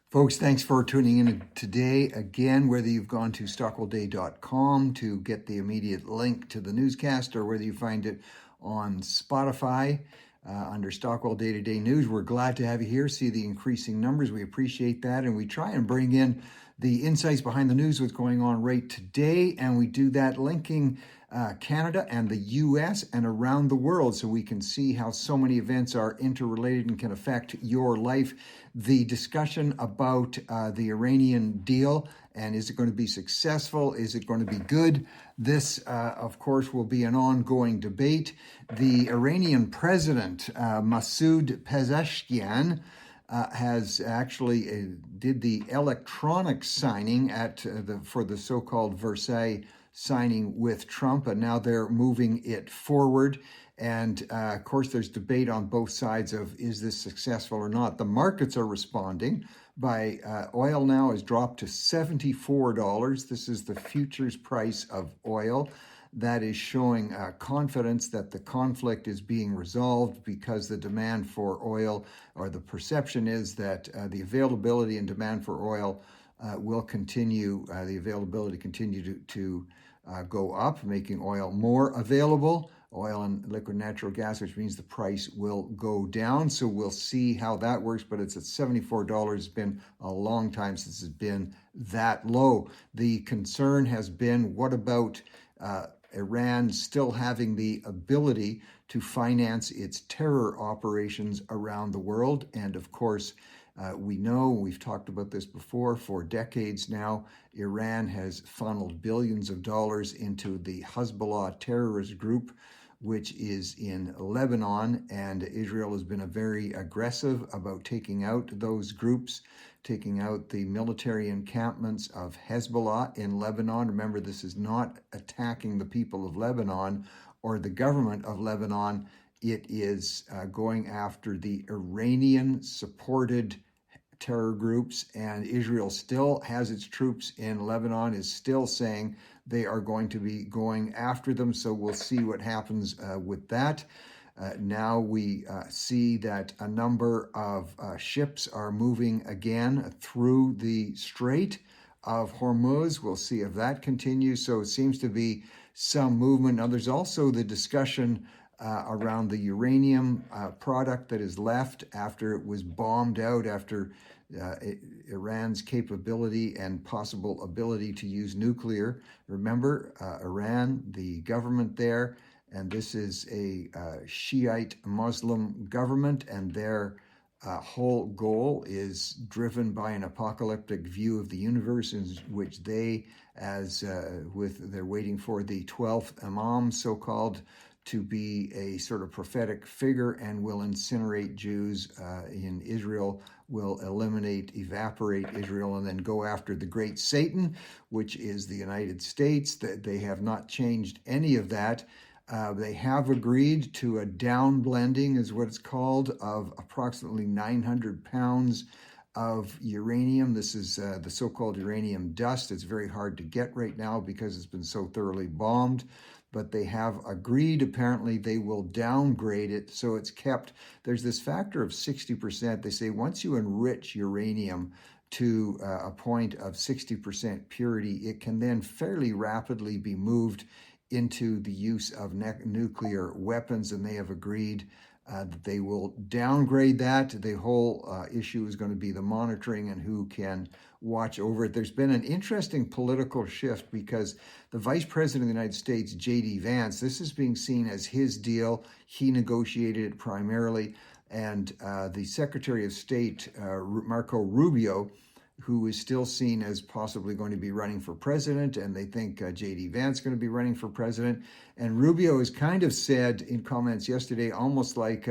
Folks, thanks for tuning in today. Again, whether you've gone to stockwellday.com to get the immediate link to the newscast or whether you find it on Spotify under Stockwell Day-to-Day News, we're glad to have you here. See the increasing numbers. We appreciate that. And we try and bring in the insights behind the news, what's going on right today. And we do that linking Canada and the US and around the world so we can see how so many events are interrelated and can affect your life. The discussion about the Iranian deal and is it going to be successful? Is it going to be good? This, of course, will be an ongoing debate. The Iranian president, Masoud Pezeshkian, has actually did the electronic signing at for the so-called Versailles signing with Trump, and now they're moving it forward. And of course, there's debate on both sides of is this successful or not. The markets are responding. By oil now has dropped to $74. This is the futures price of oil. That is showing confidence that the conflict is being resolved because the demand for oil, or the perception is that the availability and demand for oil will continue, the availability continue to go up, making oil more available, oil and liquid natural gas, which means the price will go down. So we'll see how that works, but it's at $74. It's been a long time since it's been that low. The concern has been, what about Iran still having the ability to finance its terror operations around the world? And of course, we know, we've talked about this before, for decades now, Iran has funneled billions of dollars into the Hezbollah terrorist group, which is in Lebanon, and Israel has been very aggressive about taking out those groups, taking out the military encampments of Hezbollah in Lebanon. Remember, this is not attacking the people of Lebanon or the government of Lebanon. It is going after the Iranian-supported terror groups, and Israel still has its troops in Lebanon, is still saying they are going to be going after them. So we'll see what happens with that. Now we see that a number of ships are moving again through the Strait of Hormuz. We'll see if that continues. So it seems to be some movement. Now there's also the discussion around the uranium product that is left after it was bombed out, after Iran's capability and possible ability to use nuclear. Remember, Iran, the government there, and this is a Shiite Muslim government, and their whole goal is driven by an apocalyptic view of the universe, in which they, they're waiting for the 12th Imam, so-called, to be a sort of prophetic figure and will incinerate Jews in Israel, will evaporate Israel, and then go after the great Satan, which is the United States. They have not changed any of that. They have agreed to a downblending, is what it's called, of approximately 900 pounds of uranium. This is the so-called uranium dust. It's very hard to get right now because it's been so thoroughly bombed. But they have agreed, apparently they will downgrade it so it's kept. There's this factor of 60%. They say once you enrich uranium to a point of 60% purity, it can then fairly rapidly be moved into the use of nuclear weapons, and they have agreed that they will downgrade that. The whole issue is going to be the monitoring and who can watch over it. There's been an interesting political shift because the Vice President of the United States, J.D. Vance, this is being seen as his deal. He negotiated it primarily. And the Secretary of State, Marco Rubio, who is still seen as possibly going to be running for president, and they think J.D. Vance is going to be running for president. And Rubio has kind of said in comments yesterday, almost like,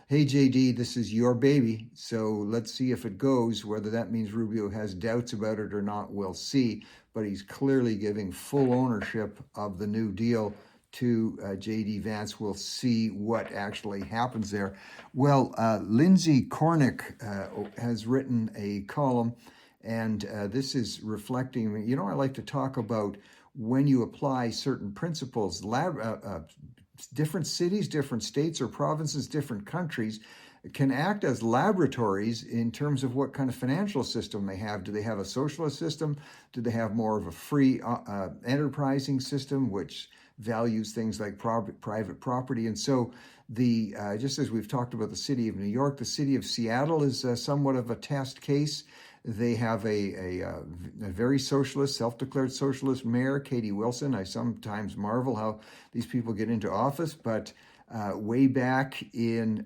hey, J.D., this is your baby, so let's see if it goes. Whether that means Rubio has doubts about it or not, we'll see. But he's clearly giving full ownership of the New Deal to J.D. Vance. We'll see what actually happens there. Well, Lindsay Cornick has written a column, and this is reflecting, I like to talk about when you apply certain principles, different cities, different states or provinces, different countries, can act as laboratories in terms of what kind of financial system they have. Do they have a socialist system? Do they have more of a free enterprising system, which values things like private property? And so just as we've talked about the city of New York, the city of Seattle is somewhat of a test case. They have a very socialist, self-declared socialist mayor, Katie Wilson. I sometimes marvel how these people get into office, but way back in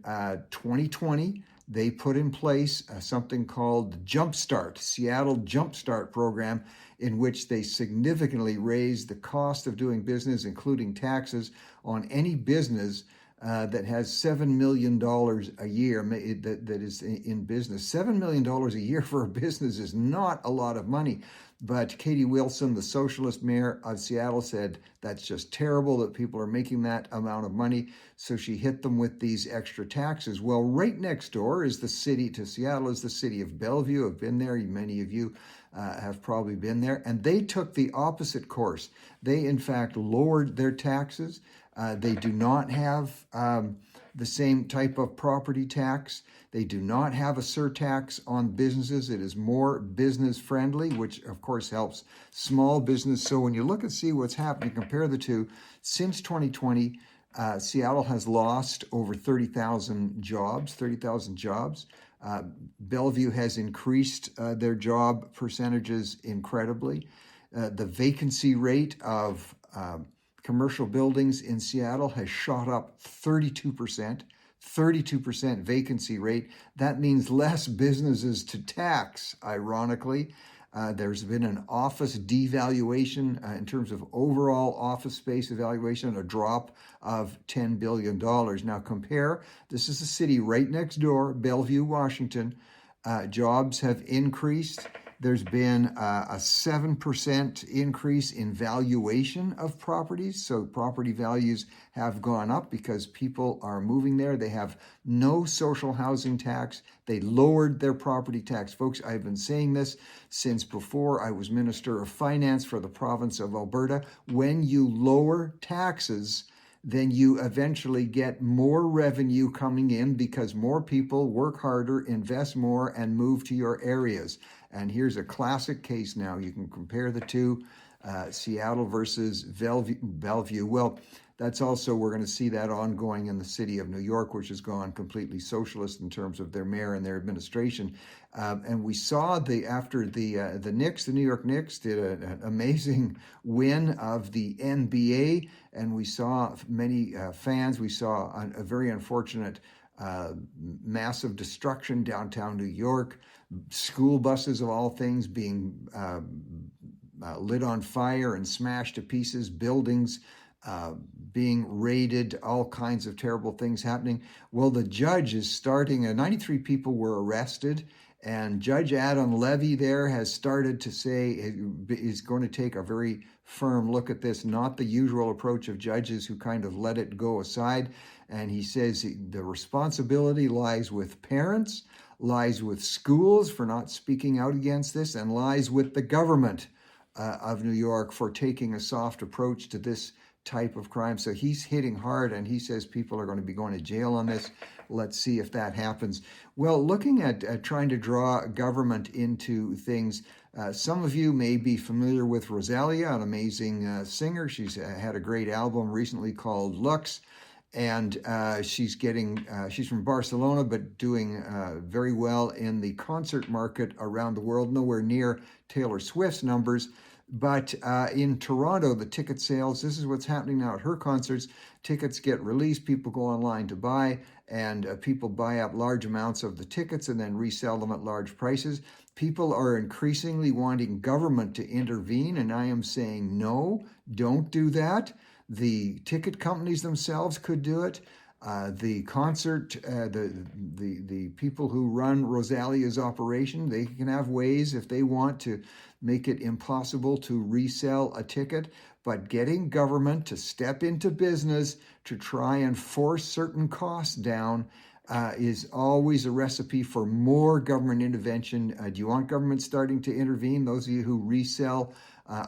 2020, they put in place something called Jumpstart, Seattle Jumpstart program, in which they significantly raised the cost of doing business, including taxes, on any business that has $7 million a year that is in business. $7 million a year for a business is not a lot of money. But Katie Wilson, the socialist mayor of Seattle, said that's just terrible that people are making that amount of money. So she hit them with these extra taxes. Well, right next door is the city to Seattle is the city of Bellevue. I've been there. Many of you have probably been there. And they took the opposite course. They, in fact, lowered their taxes. They do not have the same type of property tax. They do not have a surtax on businesses. It is more business friendly, which of course helps small business. So when you look and see what's happening, compare the two, since 2020, Seattle has lost over 30,000 jobs. Bellevue has increased their job percentages incredibly. The vacancy rate of commercial buildings in Seattle has shot up 32%. 32% vacancy rate. That means less businesses to tax, ironically. There's been an office devaluation in terms of overall office space evaluation, a drop of $10 billion. Now compare, this is the city right next door, Bellevue, Washington. Jobs have increased. There's been a 7% increase in valuation of properties. So property values have gone up because people are moving there. They have no social housing tax. They lowered their property tax. Folks, I've been saying this since before I was Minister of Finance for the province of Alberta. When you lower taxes, then you eventually get more revenue coming in because more people work harder, invest more, and move to your areas. And here's a classic case now. You can compare the two, Seattle versus Bellevue. Well, that's also, we're going to see that ongoing in the city of New York, which has gone completely socialist in terms of their mayor and their administration. And we saw after the Knicks, the New York Knicks did an amazing win of the NBA, and we saw many fans. We saw a very unfortunate massive destruction downtown New York, school buses of all things being lit on fire and smashed to pieces, buildings being raided, all kinds of terrible things happening. Well, the judge is starting, 93 people were arrested, and Judge Adam Levy there has started to say he's going to take a very firm look at this, not the usual approach of judges who kind of let it go aside. And he says the responsibility lies with parents, lies with schools for not speaking out against this, and lies with the government of New York for taking a soft approach to this type of crime. So he's hitting hard, and he says people are going to be going to jail on this. Let's see if that happens. Well, looking at trying to draw government into things, some of you may be familiar with Rosalia, an amazing singer. She's had a great album recently called Lux. And she's from Barcelona, but doing very well in the concert market around the world, nowhere near Taylor Swift's numbers. But in Toronto, the ticket sales, this is what's happening now at her concerts. Tickets get released, people go online to buy, and people buy up large amounts of the tickets and then resell them at large prices. People are increasingly wanting government to intervene, and I am saying, no, don't do that. The ticket companies themselves could do it. The concert, the people who run Rosalia's operation, they can have ways if they want to make it impossible to resell a ticket. But getting government to step into business to try and force certain costs down is always a recipe for more government intervention. Do you want government starting to intervene? Those of you who resell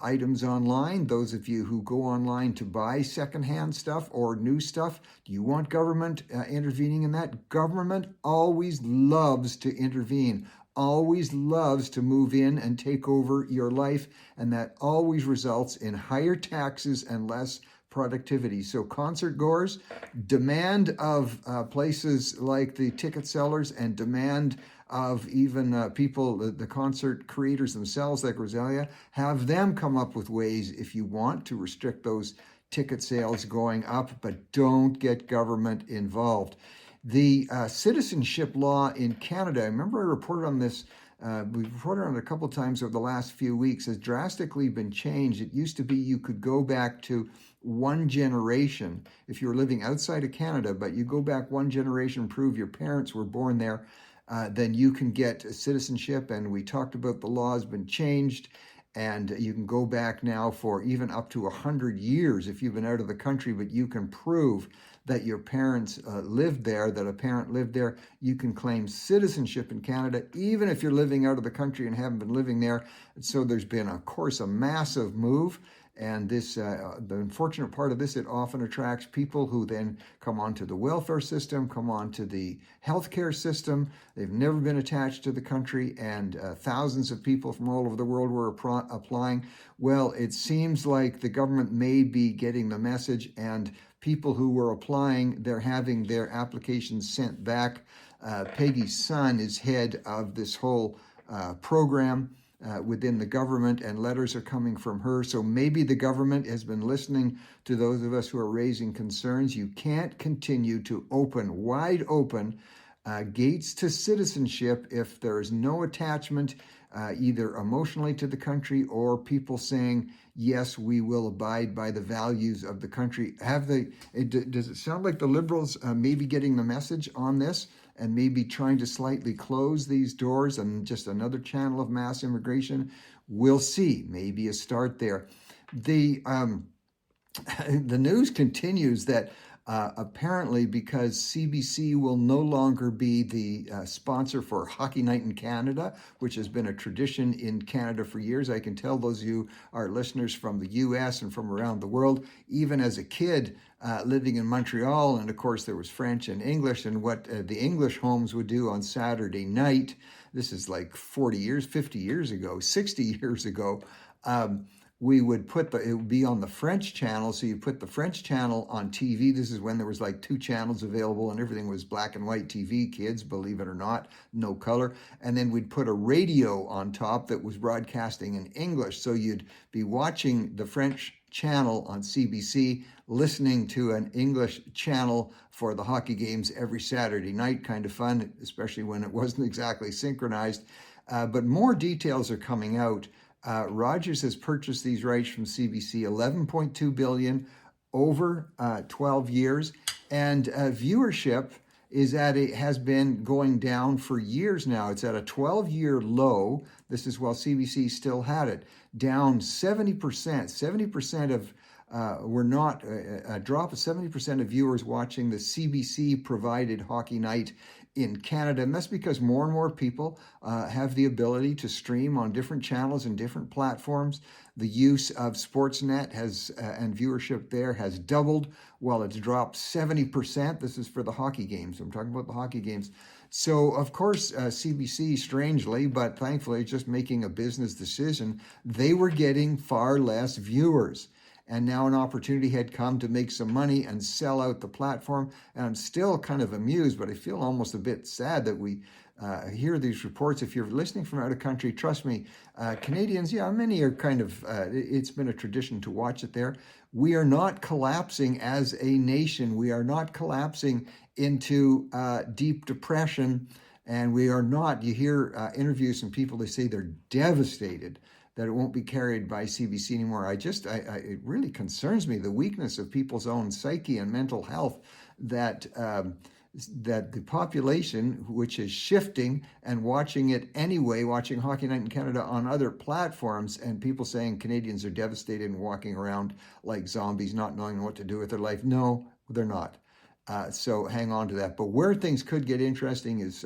items online, those of you who go online to buy secondhand stuff or new stuff, do you want government intervening in that? Government always loves to intervene, always loves to move in and take over your life, and that always results in higher taxes and less productivity. So concert goers, demand of places like the ticket sellers and demand of even people, the concert creators themselves, like Rosalia, have them come up with ways, if you want, to restrict those ticket sales going up, but don't get government involved. The citizenship law in Canada, I remember I reported on this, we've reported on it a couple of times over the last few weeks, has drastically been changed. It used to be you could go back to one generation if you were living outside of Canada, but you go back one generation, prove your parents were born there, then you can get citizenship. And we talked about the law has been changed, and you can go back now for even up to 100 years if you've been out of the country, but you can prove that your parents lived there, that a parent lived there. You can claim citizenship in Canada, even if you're living out of the country and haven't been living there. So there's been, of course, a massive move. And this, the unfortunate part of this, it often attracts people who then come onto the welfare system, come onto the healthcare system. They've never been attached to the country, and thousands of people from all over the world were applying. Well, it seems like the government may be getting the message, and people who were applying, they're having their applications sent back. Peggy Sun is head of this whole program within the government, and letters are coming from her. So maybe the government has been listening to those of us who are raising concerns. You can't continue to open, wide open, gates to citizenship if there is no attachment, either emotionally to the country or people saying, yes, we will abide by the values of the country. Does it sound like the Liberals may be getting the message on this and maybe trying to slightly close these doors and just another channel of mass immigration? We'll see. Maybe a start there. The news continues that apparently, because CBC will no longer be the sponsor for Hockey Night in Canada, which has been a tradition in Canada for years. I can tell those of you are listeners from the US and from around the world, even as a kid living in Montreal, and of course there was French and English, and what the English homes would do on Saturday night, this is like 40 years, 50 years ago, 60 years ago, we would it would be on the French channel. So you put the French channel on TV. This is when there was like 2 channels available and everything was black and white TV, kids, believe it or not, no color. And then we'd put a radio on top that was broadcasting in English. So you'd be watching the French channel on CBC, listening to an English channel for the hockey games every Saturday night. Kind of fun, especially when it wasn't exactly synchronized. But more details are coming out. Rogers has purchased these rights from CBC, $11.2 billion over 12 years, and viewership has been going down for years now. It's at a 12-year low. This is while CBC still had it, down 70%. 70% of we're not a drop of 70% of viewers watching the CBC provided Hockey Night in Canada, and that's because more and more people have the ability to stream on different channels and different platforms. The use of Sportsnet and viewership there has doubled, while it's dropped 70%. This is for the hockey games. I'm talking about the hockey games. So, of course, CBC, strangely, but thankfully just making a business decision, they were getting far less viewers. And now an opportunity had come to make some money and sell out the platform. And I'm still kind of amused, but I feel almost a bit sad that we hear these reports. If you're listening from out of country, trust me, Canadians, yeah, many are kind of, it's been a tradition to watch it there. We are not collapsing as a nation. We are not collapsing into deep depression. And we are not, you hear interviews from people, they say they're devastated that it won't be carried by CBC anymore. It really concerns me, the weakness of people's own psyche and mental health, that the population, which is shifting and watching it anyway, watching Hockey Night in Canada on other platforms, and people saying Canadians are devastated and walking around like zombies, not knowing what to do with their life. No, they're not. So hang on to that. But where things could get interesting is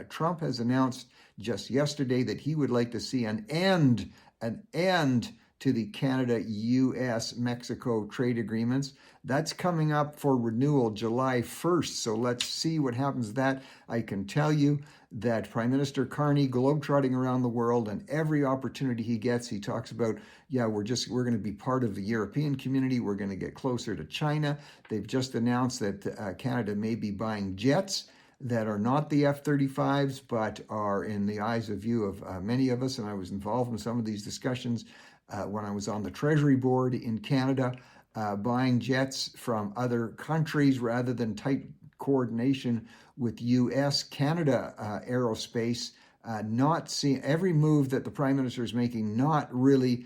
Trump has announced just yesterday that he would like to see an end to the Canada, U.S., Mexico trade agreements. That's coming up for renewal July 1st. So let's see what happens to that. I can tell you that Prime Minister Carney, globetrotting around the world, and every opportunity he gets, he talks about, yeah, we're going to be part of the European community. We're going to get closer to China. They've just announced that Canada may be buying jets that are not the F-35s, but are in the eyes of view of many of us. And I was involved in some of these discussions when I was on the Treasury Board in Canada, buying jets from other countries rather than tight coordination with U.S. Canada aerospace, not seeing every move that the Prime Minister is making, not really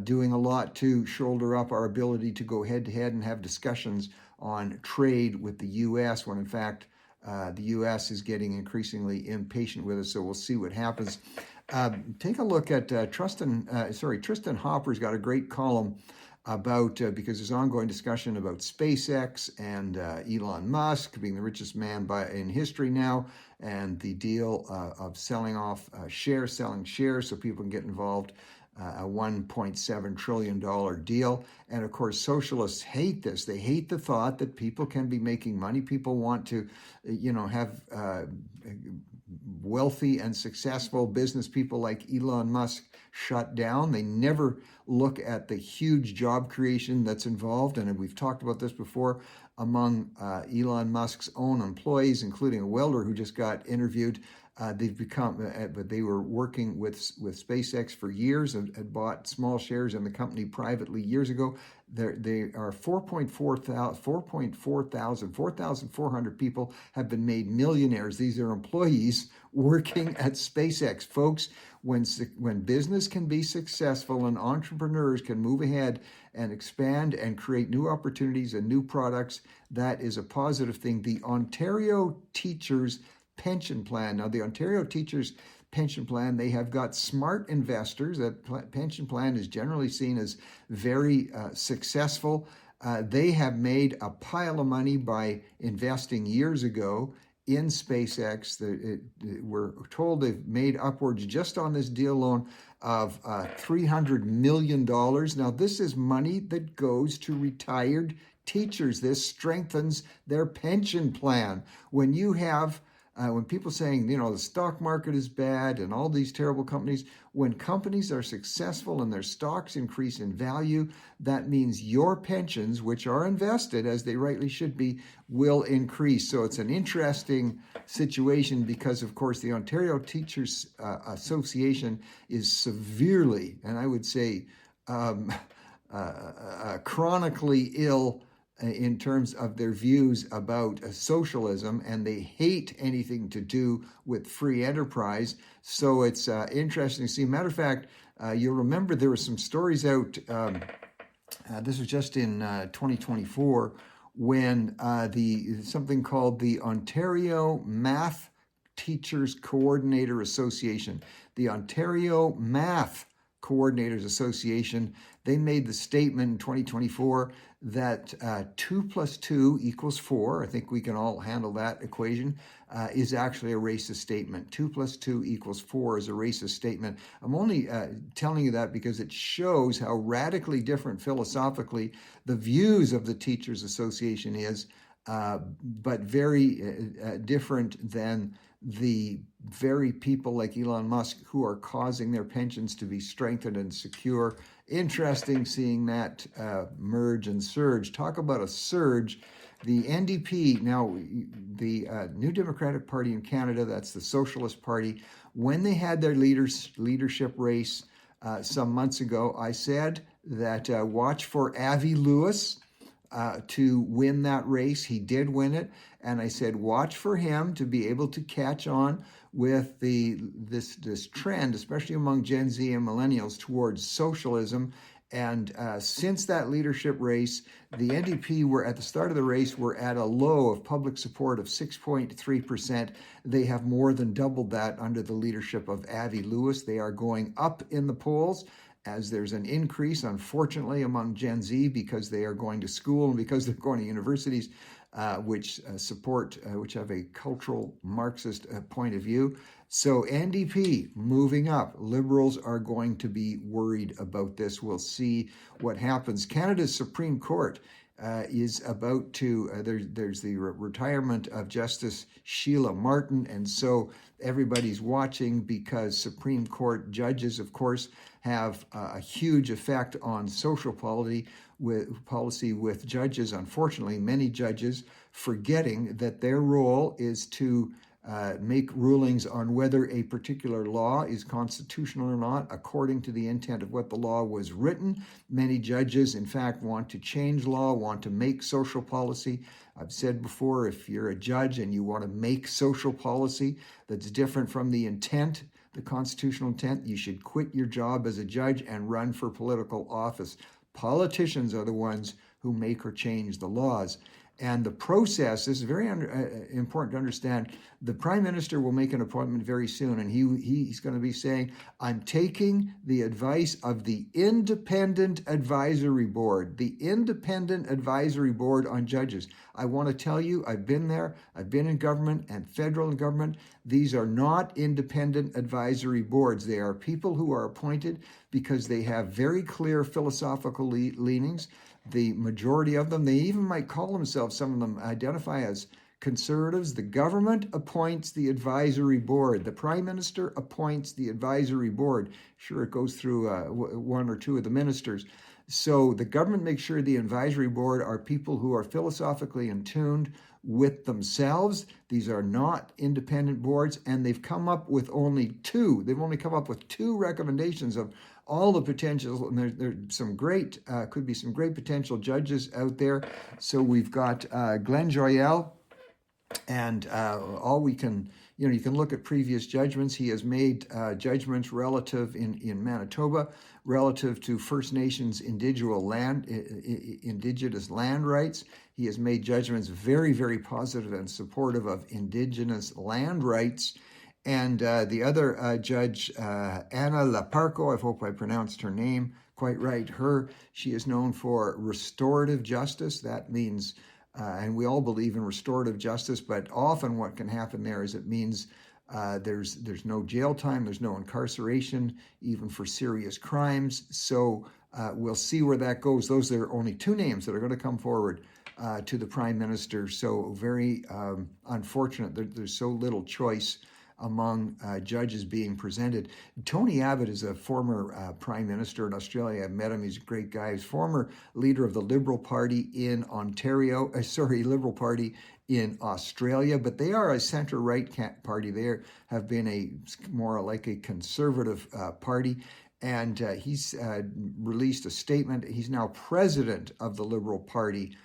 doing a lot to shoulder up our ability to go head to head and have discussions on trade with the U.S. when in fact the U.S. is getting increasingly impatient with us. So we'll see what happens. Take a look at Tristan Hopper's got a great column about, because there's ongoing discussion about SpaceX and Elon Musk being the richest man in history now, and the deal of selling shares so people can get involved. A $1.7 trillion deal. And of course, socialists hate this. They hate the thought that people can be making money. People want to, have wealthy and successful business people like Elon Musk shut down. They never look at the huge job creation that's involved. And we've talked about this before among Elon Musk's own employees, including a welder who just got interviewed. But they were working with SpaceX for years and had bought small shares in the company privately years ago. They are 4,400 people have been made millionaires. These are employees working at SpaceX. Folks, when business can be successful and entrepreneurs can move ahead and expand and create new opportunities and new products, that is a positive thing. The Ontario Teachers Pension Plan. Now, the Ontario Teachers Pension Plan, they have got smart investors. That pension plan is generally seen as very successful. They have made a pile of money by investing years ago in SpaceX. We're told they've made upwards, just on this deal alone, of $300 million. Now, this is money that goes to retired teachers. This strengthens their pension plan. When you have when people saying, the stock market is bad and all these terrible companies, when companies are successful and their stocks increase in value, that means your pensions, which are invested as they rightly should be, will increase. So it's an interesting situation because, of course, the Ontario Teachers Association is severely, and I would say chronically ill in terms of their views about socialism, and they hate anything to do with free enterprise. So it's interesting to see. Matter of fact, you'll remember there were some stories out, this was just in 2024, when something called the Ontario Math Teachers Coordinator Association, the Ontario Math Coordinators Association, they made the statement in 2024 that 2 + 2 = 4. I think we can all handle that equation, is actually a racist statement. 2 + 2 = 4 is a racist statement. I'm only telling you that because it shows how radically different philosophically the views of the Teachers Association is, but very different than the very people like Elon Musk who are causing their pensions to be strengthened and secure. Interesting seeing that merge and surge. Talk about a surge. The NDP, now the New Democratic Party in Canada, that's the Socialist Party, when they had their leadership race some months ago, I said that watch for Avi Lewis to win that race. He did win it. And I said, watch for him to be able to catch on with this trend, especially among Gen Z and millennials, towards socialism. And since that leadership race, the NDP were at the start of the race were at a low of public support of 6.3%. They have more than doubled that under the leadership of Avi Lewis. They are going up in the polls, as there's an increase, unfortunately, among Gen Z because they are going to school and because they're going to universities. which which have a cultural Marxist point of view. So NDP moving up. Liberals are going to be worried about this. We'll see what happens. Canada's Supreme Court is about to, there's the retirement of Justice Sheila Martin, and so everybody's watching because Supreme Court judges, of course, have a huge effect on social policy with judges, unfortunately, many judges forgetting that their role is to make rulings on whether a particular law is constitutional or not according to the intent of what the law was written. Many judges, in fact, want to change law, want to make social policy. I've said before, if you're a judge and you want to make social policy that's different from the intent, the constitutional intent, you should quit your job as a judge and run for political office. Politicians are the ones who make or change the laws. And the process, this is very important to understand. The Prime Minister will make an appointment very soon, and he's going to be saying, I'm taking the advice of the Independent Advisory Board, the Independent Advisory Board on judges. I want to tell you, I've been there, I've been in government and federal government. These are not independent advisory boards. They are people who are appointed because they have very clear philosophical leanings. The majority of them, they even might call themselves, some of them identify as conservatives. The government appoints the advisory board. The Prime Minister appoints the advisory board. Sure, it goes through one or two of the ministers. So the government makes sure the advisory board are people who are philosophically in tune with themselves. These are not independent boards, and they've come up with only two. They've only come up with two recommendations of all the potential, and there's some great, could be some great potential judges out there. So we've got Glenn Joyelle, and all we can, you can look at previous judgments. He has made judgments relative in Manitoba, relative to First Nations indigenous land rights. He has made judgments very, very positive and supportive of Indigenous land rights. And the other judge, Anna Laparco, I hope I pronounced her name quite right. She is known for restorative justice. That means, and we all believe in restorative justice, but often what can happen there is it means there's no jail time, there's no incarceration, even for serious crimes. So we'll see where that goes. Those are only two names that are going to come forward to the Prime Minister. So very unfortunate that there's so little choice among judges being presented. Tony Abbott is a former Prime Minister in Australia. I've met him. He's a great guy. He's former leader of the Liberal Party in Liberal Party in Australia, but they are a center-right party. They have been more like a conservative party. And he's released a statement. He's now president of the Liberal Party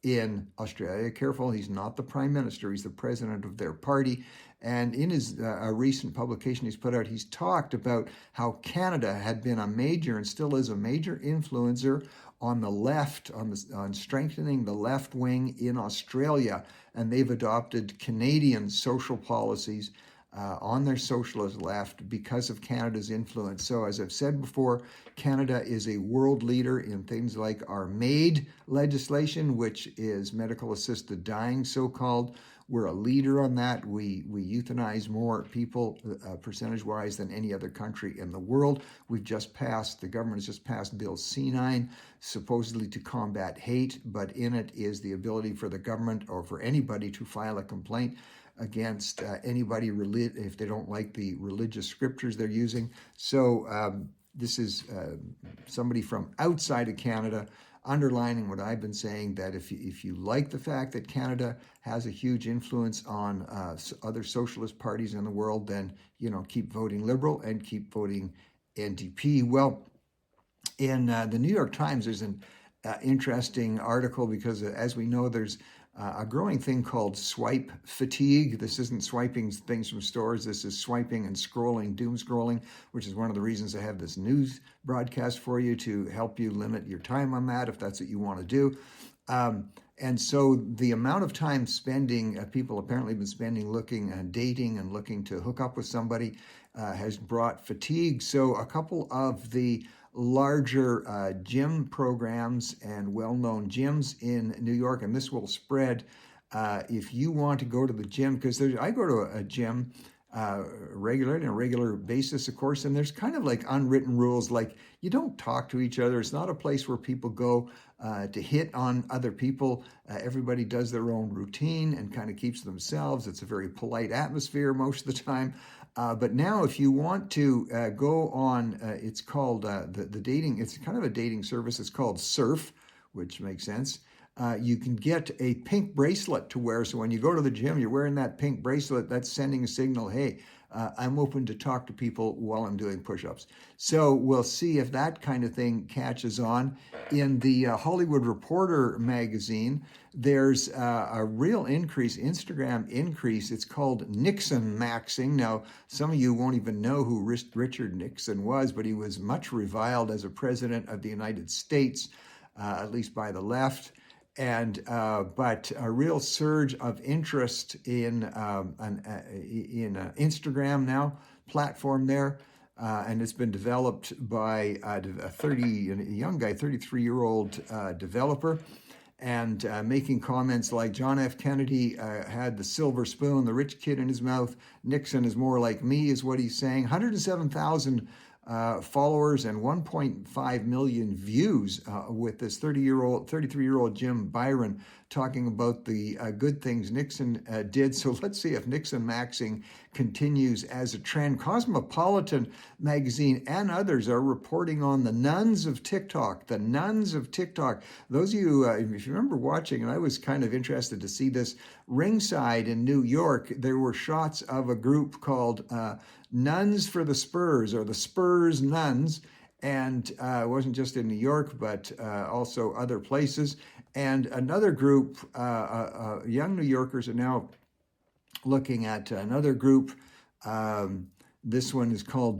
in Australia. Careful, he's not the Prime Minister. He's the president of their party. And in his recent publication he's put out, he's talked about how Canada had been a major and still is a major influencer on the left, on strengthening the left wing in Australia. And they've adopted Canadian social policies on their socialist left because of Canada's influence. So as I've said before, Canada is a world leader in things like our MAID legislation, which is medical assisted dying, so-called. We're a leader on that. We euthanize more people percentage-wise than any other country in the world. The government has just passed Bill C-9, supposedly to combat hate, but in it is the ability for the government or for anybody to file a complaint against anybody if they don't like the religious scriptures they're using. So this is somebody from outside of Canada underlining what I've been saying, that if you like the fact that Canada has a huge influence on other socialist parties in the world, then keep voting Liberal and keep voting NDP. Well, in the New York Times, there's an interesting article because, as we know, there's a growing thing called swipe fatigue. This isn't swiping things from stores. This is swiping and scrolling, doom scrolling, which is one of the reasons I have this news broadcast for you, to help you limit your time on that if that's what you want to do. And so the amount of time people apparently have been spending looking and dating and looking to hook up with somebody has brought fatigue. So a couple of the larger gym programs and well-known gyms in New York, and this will spread If you want to go to the gym, because I go to a gym regularly on a regular basis, of course, and there's kind of like unwritten rules, like you don't talk to each other. It's not a place where people go to hit on other people. Everybody does their own routine and kind of keeps themselves. It's a very polite atmosphere most of the time. But now, if you want to go on, it's called the dating. It's kind of a dating service. It's called Surf, which makes sense. You can get a pink bracelet to wear. So when you go to the gym, you're wearing that pink bracelet. That's sending a signal, hey, I'm open to talk to people while I'm doing push-ups. So we'll see if that kind of thing catches on. In the Hollywood Reporter magazine, there's a real increase, Instagram increase. It's called Nixon maxing. Now, some of you won't even know who Richard Nixon was, but he was much reviled as a president of the United States, at least by the left. And but a real surge of interest in Instagram now platform there, and it's been developed by a young guy, 33-year-old developer, and making comments like John F. Kennedy had the silver spoon, the rich kid in his mouth. Nixon is more like me, is what he's saying. 107,000 followers and 1.5 million views with this 33-year-old Jim Byron talking about the good things Nixon did. So let's see if Nixon maxing continues as a trend. Cosmopolitan magazine and others are reporting on the nuns of TikTok. The nuns of TikTok. Those of you, if you remember watching, and I was kind of interested to see this, ringside in New York, there were shots of a group called Nuns for the Spurs, or the Spurs Nuns, and it wasn't just in New York, but also other places. And another group, young New Yorkers are now looking at another group. This one is called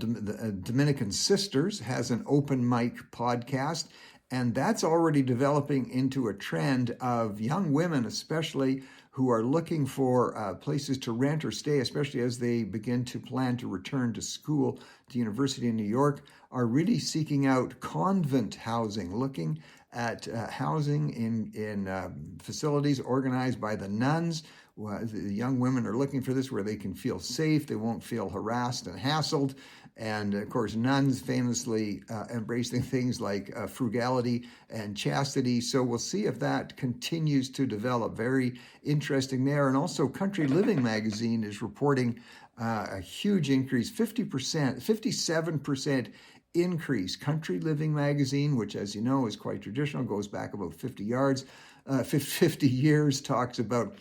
Dominican Sisters, has an open mic podcast, and that's already developing into a trend of young women, especially, who are looking for places to rent or stay, especially as they begin to plan to return to school, to university in New York, are really seeking out convent housing, looking at housing in facilities organized by the nuns. The young women are looking for this where they can feel safe, they won't feel harassed and hassled. And of course, nuns famously embracing things like frugality and chastity. So we'll see if that continues to develop. Very interesting there. And also Country Living magazine is reporting a huge increase, 50%, 57% increase. Country Living magazine, which as you know is quite traditional, goes back about 50 years, talks about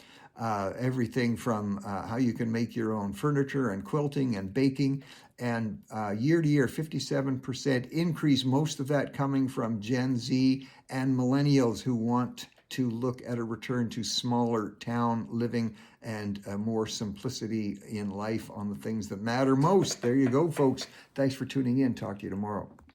everything from how you can make your own furniture and quilting and baking. And year to year, 57% increase, most of that coming from Gen Z and millennials who want to look at a return to smaller town living and more simplicity in life on the things that matter most. There you go, folks. Thanks for tuning in. Talk to you tomorrow.